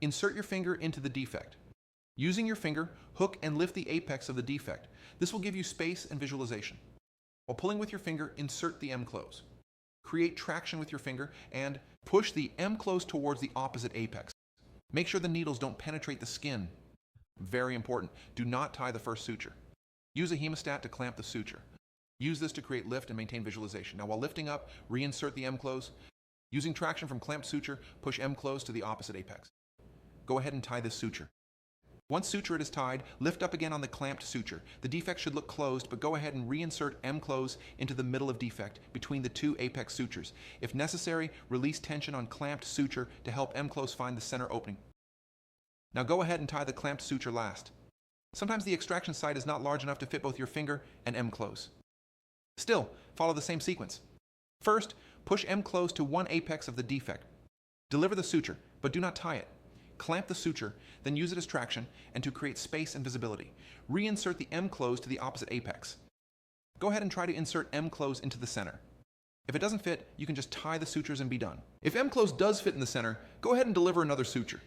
Insert your finger into the defect. Using your finger, hook and lift the apex of the defect. This will give you space and visualization. While pulling with your finger, insert the M-close. Create traction with your finger and push the M-close towards the opposite apex. Make sure the needles don't penetrate the skin. Very important, do not tie the first suture. Use a hemostat to clamp the suture. Use this to create lift and maintain visualization. Now while lifting up, reinsert the M-close. Using traction from clamped suture, push M-close to the opposite apex. Go ahead and tie this suture. Once sutured is tied, lift up again on the clamped suture. The defect should look closed, but go ahead and reinsert M-close into the middle of defect between the two apex sutures. If necessary, release tension on clamped suture to help M-close find the center opening. Now go ahead and tie the clamped suture last. Sometimes the extraction site is not large enough to fit both your finger and M-close. Still, follow the same sequence. First, push M-close to one apex of the defect. Deliver the suture, but do not tie it. Clamp the suture, then use it as traction and to create space and visibility. Reinsert the M-close to the opposite apex. Go ahead and try to insert M-close into the center. If it doesn't fit, you can just tie the sutures and be done. If M-close does fit in the center, go ahead and deliver another suture.